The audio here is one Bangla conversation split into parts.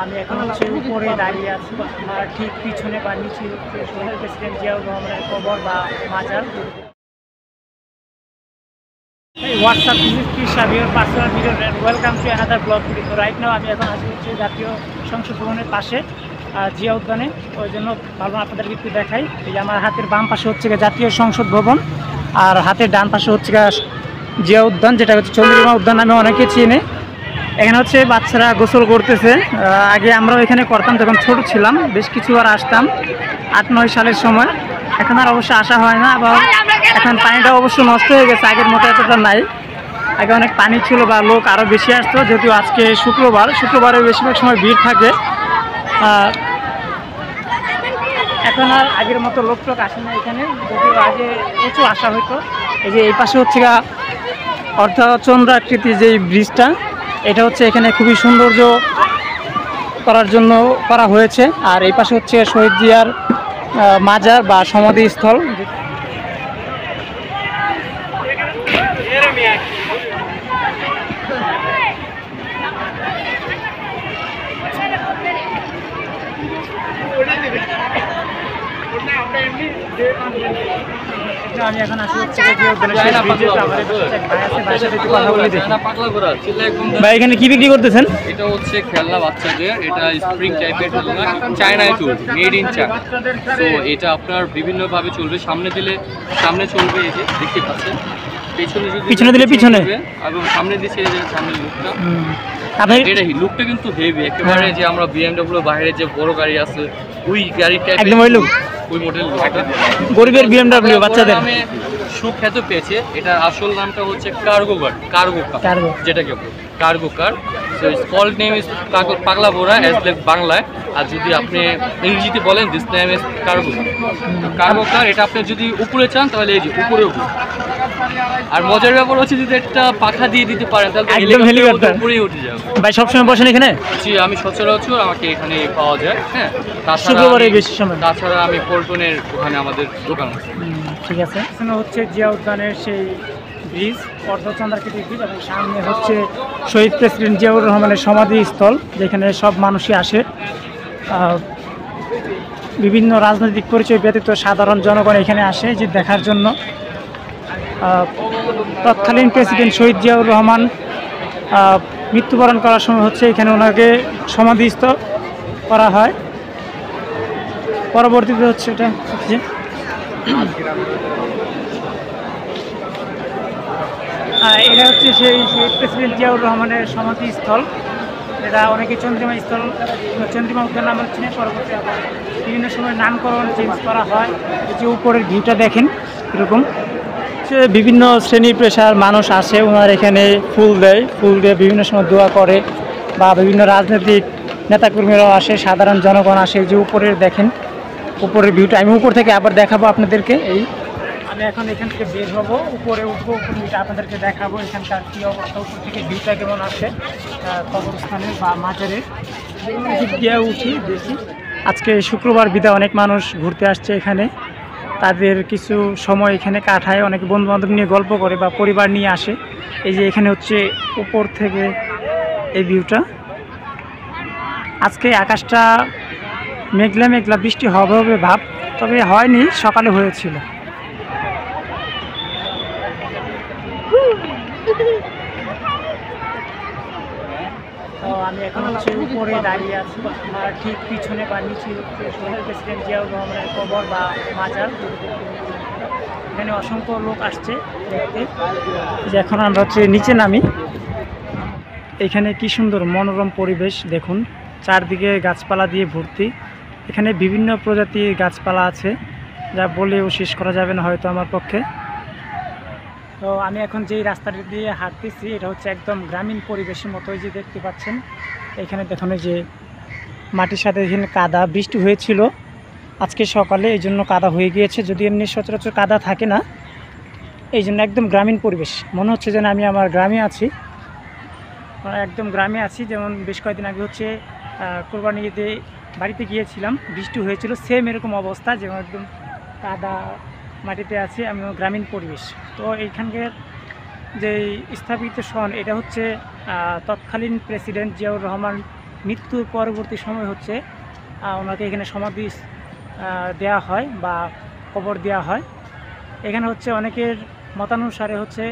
আমি এখন হচ্ছে উপরে দাঁড়িয়ে আছি, আর ঠিক পিছনে বা নিচে হচ্ছে শহীদ প্রেসিডেন্ট জিয়াউর রহমানের কবর বা মাজার। WhatsApp personal video welcome to another blog video. তো রাইট নাও আমি এখন আছি হচ্ছে জাতীয় সংসদ ভবনের পাশে জিয়া উদ্যানে। ওই জন্য ভালো আপনাদেরকে একটু দেখাই। এই যে আমার হাতের বাম পাশে হচ্ছে জাতীয় সংসদ ভবন, আর হাতের ডান পাশে হচ্ছে জিয়া উদ্যান, যেটা হচ্ছে চন্দ্রিমা উদ্যান নামে অনেকে চিনে। এখানে হচ্ছে বাচ্চারা গোসল করতেছে। আগে আমরাও এখানে করতাম যখন ছোট ছিলাম, বেশ কিছুবার আসতাম 8-9 সালের সময়। এখন আর অবশ্য আসা হয় না, আবার এখন পানিটা অবশ্য নষ্ট হয়ে গেছে, আগের মতো এতটা নাই। আগে অনেক পানি ছিল বা লোক আরও বেশি আসতো, যেহেতু আজকে শুক্রবারে বেশিরভাগ সময় ভিড় থাকে। এখন আর আগের মতো লোক আসে না এখানে, যদিও আগে প্রচুর আসা হতো। এই যে এই পাশে হচ্ছে অর্ধচন্দ্রাকৃতি যে ব্রিজটা, এটা হচ্ছে এখানে খুবই সৌন্দর্য করার জন্য করা হয়েছে। আর এই পাশে হচ্ছে শহীদ জিয়ার মাজার বা সমাধিস্থল। আমি এখন আসি ভাই, এখানে কি বিক্রি করতেছেন? এটা হচ্ছে খেলনা বাচ্চাদের, এটা স্প্রিং টাইপের খেলনা, চায়নায় চলবে, মেড ইন চায়না। তো এটা আপনার বিভিন্নভাবে চলবে, সামনে চলবে, এই যে দেখতে পাচ্ছেন, পিছনে দিলে পিছনে, এবং সামনে দিয়ে ছেড়ে দিলে সামনের লুকটা। এটা লুকটা কিন্তু হেভি একেবারে, যে আমরা BMW বাইরে যে বড় গাড়ি আছে ওই গাড়িটা একদম ওই লুক, ওই মডেল গরিবের BMW বাচ্চাদের সুখ্যাত পেয়েছে। এটার আসল নামটা হচ্ছে কার্গো কার, যেটাকে cargo car. So it's called name is পাগলা বোরা অ্যাজ লাইক বাংলায়, আর যদি আপনি ইংরেজিতে বলেন দিস নেম ইজ কার্গো কার। এটা আপনি যদি উপরে চান তাহলে এই যে উপরে, আর মজার ব্যাপার হচ্ছে যদি একটা পাখা দিয়ে দিতে পারেন তাহলে একদম হেলিকপ্টার উপরেই উঠে যাবে। ভাই সবসময় বসেন এখানে? জি, আমি সচরাচর আমাকে এখানে পাওয়া যায়। হ্যাঁ, তাছাড়া আমি পল্টনের ওখানে আমাদের দোকান আছে। ঠিক আছে। এখানে হচ্ছে জিয়া উদ্যানের সেই ব্রিজ, অর্ধচন্দ্রাকৃতি ব্রিজ, এবং সামনে হচ্ছে শহীদ প্রেসিডেন্ট জিয়াউর রহমানের সমাধিস্থল, যেখানে সব মানুষই আসে। বিভিন্ন রাজনৈতিক পরিচয় ব্যতীত সাধারণ জনগণ এখানে আসে যে দেখার জন্য। তৎকালীন প্রেসিডেন্ট শহীদ জিয়াউর রহমান মৃত্যুবরণ করার সময় হচ্ছে এখানে ওনাকে সমাধিস্থ করা হয়। পরবর্তীতে হচ্ছে এটা হচ্ছে সেই শহীদ প্রেসিডেন্ট জিয়াউর রহমানের সমাধিস্থল, যেটা অনেকে চন্দ্রিমা উদ্যান নামে চিনে। পরবর্তী আবার বিভিন্ন সময় নামকরণ চেঞ্জ করা হয়। এই যে উপরের ভিউটা দেখেন এরকম, বিভিন্ন শ্রেণী পেশার মানুষ আসে, ওনার এখানে ফুল দিয়ে বিভিন্ন সময় দোয়া করে, বা বিভিন্ন রাজনৈতিক নেতাকর্মীরাও আসে, সাধারণ জনগণ আসে। যে উপরের দেখেন উপরের ভিউটা, আমি উপর থেকে আবার দেখাবো আপনাদেরকে। আমি এখন এখান থেকে বের হবো, উপরে উঠবো, ভিউটা আপনাদেরকে দেখাবো এখানকার কী অবস্থা, উপর থেকে ভিউটা কেমন আসে কবরস্থানের বা মাজারের। গিয়ে উঠি দেখি। আজকে শুক্রবার বিদায়, অনেক মানুষ ঘুরতে আসছে এখানে, তাদের কিছু সময় এখানে কাটায়, অনেক বন্ধুবান্ধব নিয়ে গল্প করে বা পরিবার নিয়ে আসে। এই যে এখানে হচ্ছে উপর থেকে এই ভিউটা। আজকে আকাশটা মেঘলা, বৃষ্টি হবে ভাব, তবে হয়নি, সকালে হয়েছিল। তো আমি এখন হচ্ছে উপরে দাঁড়িয়ে আছি, আর ঠিক পিছনে বা নিচে হচ্ছে শহীদ প্রেসিডেন্ট জিয়াউর রহমানের কবর বা মাজার। এখানে অসংখ্য লোক আসছে দেখতে। যে এখন আমরা হচ্ছে নিচে নামি। এখানে কি সুন্দর মনোরম পরিবেশ দেখুন, চারদিকে গাছপালা দিয়ে ভর্তি। এখানে বিভিন্ন প্রজাতির গাছপালা আছে, যা বলেও শেষ করা যাবে না হয়তো আমার পক্ষে। তো আমি এখন যেই রাস্তাটি দিয়ে হাঁটতেছি, এটা হচ্ছে একদম গ্রামীণ পরিবেশের মতোই, যে দেখতে পাচ্ছেন এখানে দেখুন যে মাটির সাথে এখানে কাদা, বৃষ্টি হয়েছিল আজকে সকালে, এই জন্য কাদা হয়ে গিয়েছে। যদি এমনি সচরাচর কাদা থাকে না, এই জন্য একদম গ্রামীণ পরিবেশ, মনে হচ্ছে যেন আমি আমার গ্রামে আছি, একদম গ্রামে আছি। যেমন বেশ কয়েকদিন আগে হচ্ছে কোরবানি ঈদে বাড়িতে গিয়েছিলাম, বৃষ্টি হয়েছিল, সেম এরকম অবস্থা, যেমন একদম কাদা মাটিতে আছে, আমি গ্রামীণ পরিবেশ। তো এইখানকার যে স্থাপিত সন, এটা হচ্ছে তৎকালীন প্রেসিডেন্ট জিয়াউর রহমান মৃত্যুর পরবর্তী সময় হচ্ছে ওনাকে এখানে সমাধি দেওয়া হয় বা কবর দেওয়া হয়। এখানে হচ্ছে অনেকের মতানুসারে হচ্ছে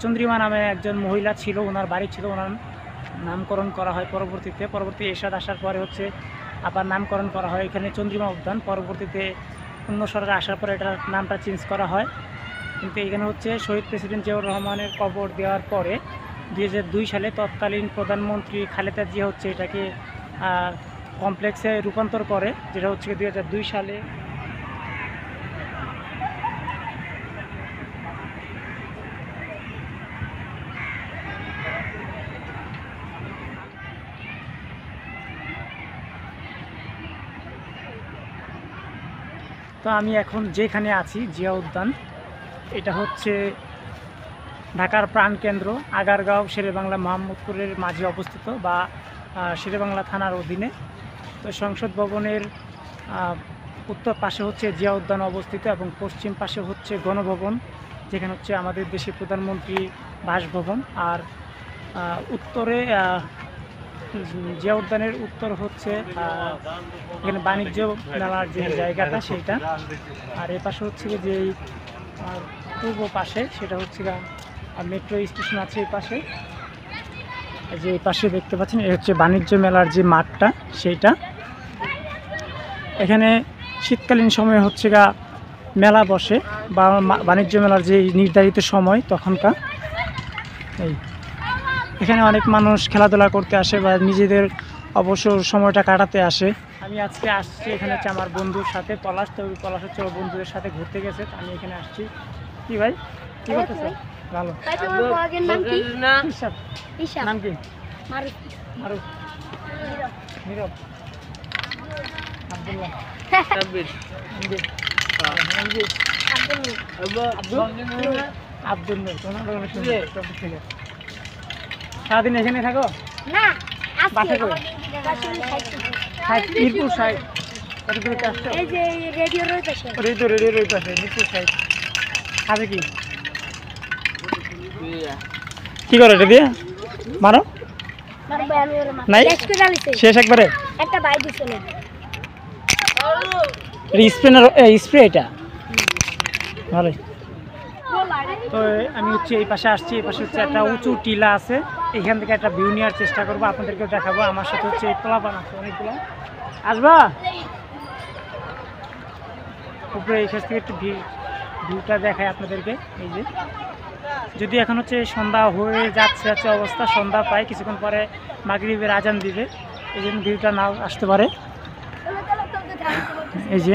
চন্দ্রিমা নামে একজন মহিলা ছিল, ওনার বাড়ি ছিল, ওনার নামকরণ করা হয় পরবর্তী এরশাদ আসার পরে হচ্ছে আবার নামকরণ করা হয় এখানে চন্দ্রিমা উদ্যান। পরবর্তীতে অন্য সরকার আসার পরে এটার নামটা চেঞ্জ করা হয়। কিন্তু এখানে হচ্ছে শহীদ প্রেসিডেন্ট জিয়াউর রহমানের কবর দেওয়ার পরে 2002 সালে তৎকালীন প্রধানমন্ত্রী খালেদা জিয়া হচ্ছে এটাকে কমপ্লেক্সে রূপান্তর করে, যেটা হচ্ছে 2002 সালে। তো আমি এখন যেখানে আছি জিয়া উদ্যান, এটা হচ্ছে ঢাকার প্রাণকেন্দ্র আগারগাঁও শেরেবাংলা মোহাম্মদপুরের মাঝে অবস্থিত বা শেরেবাংলা থানার অধীনে। তো সংসদ ভবনের উত্তর পাশে হচ্ছে জিয়া উদ্যান অবস্থিত এবং পশ্চিম পাশে হচ্ছে গণভবন, যেখানে হচ্ছে আমাদের দেশের প্রধানমন্ত্রী বাসভবন। আর উত্তরে জিয়া উদ্যানের উত্তর হচ্ছে এখানে বাণিজ্য মেলার যে জায়গাটা সেইটা। আর এ পাশে হচ্ছে যে পূর্ব পাশে সেটা হচ্ছে মেট্রো স্টেশন আছে এই পাশে, যে এই পাশে দেখতে পাচ্ছেন এই হচ্ছে বাণিজ্য মেলার যে মাঠটা সেইটা। এখানে শীতকালীন সময়ে হচ্ছে মেলা বসে বা বাণিজ্য মেলার যে নির্ধারিত সময় তখনকার। এই এখানে অনেক মানুষ খেলাধুলা করতে আসে বা নিজেদের অবসর সময়টা কাটাতে আসে। আমি আজকে আসছি এখানে হচ্ছে আমার বন্ধুর সাথে পলাশ, তো পলাশ হচ্ছে ওর বন্ধুদের সাথে ঘুরতে গেছে, আমি এখানে আসছি। কি ভাই কি করতেছে? ভালো। নাম কি? মারুফ, নীরব, আব্দুল্লাহ, আব্দুল নূর। সারাদিন এখানে থাকো? না, বাসা কই? মিরপুর সাইড। এই যে রেডিওর ওই পাশে। রেডিওর ওই পাশে মিরপুর সাইড। আছে কি? কি করে এটা দিয়ে মারো? নাই শেষ একবারে একটা বাই দিছিল। স্প্রে এটা ভালো। তো আমি হচ্ছে এই পাশে আসছি, এই পাশে হচ্ছে একটা উঁচু টিলা আছে, এখান থেকে একটা ভিউ নেওয়ার চেষ্টা করবো, আপনাদেরকেও দেখাবো। আমার সাথে হচ্ছে এই পোলাপান আছে অনেকগুলো, আসবা উপরে এই কাছ থেকে একটু ভিউটা দেখায় আপনাদেরকে। এই যে যদি এখন হচ্ছে সন্ধ্যা হয়ে যাচ্ছে অবস্থা, সন্ধ্যা পায় কিছুক্ষণ পরে মাগরিবের আজান দিবে, এই জন্য ভিউটা নাও আসতে পারে। এই যে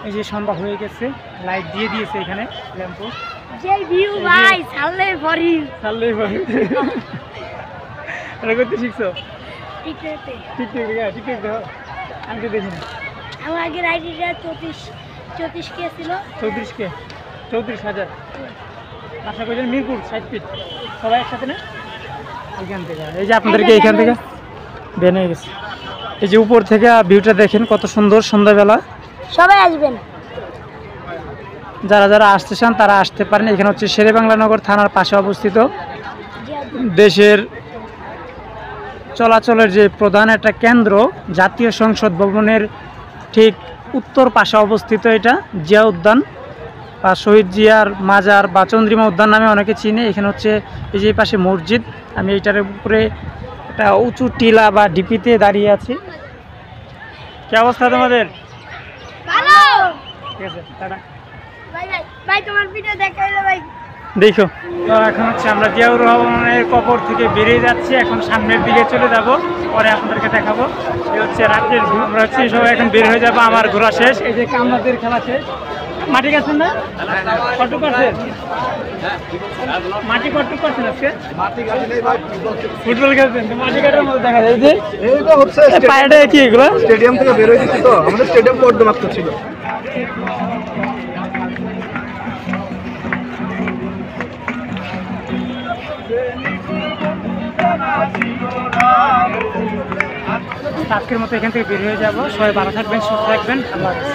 এই যে সন্ধ্যা হয়ে গেছে, লাইট দিয়ে দিয়েছে এখানে ল্যাম্পো। যে ভিউ ভাই ছাড়লেই ভরি এটা করতে শিখছো? ঠিক ঠিক দেখো, আমি তো দেখিনি। আমার আগের আইডিটা 34 কে ছিল। 34,000। আশা করি মিরপুর 60 ফিট সবাই একসাথে না এখান থেকে। এই যে আপনাদেরকে এখান থেকে বেনে গেছে, এই যে উপর থেকে ভিউটা দেখেন কত সুন্দর। সন্ধ্যাবেলা সবাই আসবেন, যারা যারা আসতে চান তারা আসতে পারেন। এখানে হচ্ছে শেরেবাংলা নগর থানার পাশে অবস্থিত, দেশের চলাচলের যে প্রধান একটা কেন্দ্র জাতীয় সংসদ ভবনের ঠিক উত্তর পাশে অবস্থিত এটা জিয়া উদ্যান বা শহীদ জিয়ার মাজার বা চন্দ্রিমা উদ্যান নামে অনেকে চিনে। এখানে হচ্ছে এই যে পাশে মসজিদ, আমি এইটার উপরে একটা উঁচু টিলা বা ডিপিতে দাঁড়িয়ে আছি। কি অবস্থা তোমাদের? ভালো। ঠিক আছে, টাটা। ভাই তোমার ভিডিও দেখাইলে ভাই দেখো। তো এখন হচ্ছে আমরা জিয়াউর রহমানের কবর থেকে বেরিয়ে যাচ্ছি, এখন সামনের দিকে চলে যাব, পরে আপনাদেরকে দেখাবো। এই হচ্ছে রাতের ভিউ। আমরা হচ্ছে সবাই এখন বের হয়ে যাবো, আমার ঘোরা শেষ। এই যে কামনাদের খেলা শেষ। মাটি কাটছেন না? কটুক করছেন? মাটি কটুক করছেন আজকে? ফুটবল খেলছেন? মাটি কাটার মধ্যে দেখা যায় যে এইটা হচ্ছে পায়েটা কি এগুলো? স্টেডিয়াম থেকে বের হয়ে গেছি, তো আমাদের স্টেডিয়াম পর্যন্ত ছিল। আজকের মতো এখান থেকে বের হয়ে যাবো। সবাই ভালো থাকবেন, সুস্থ থাকবেন, আল্লাহ হাফেজ।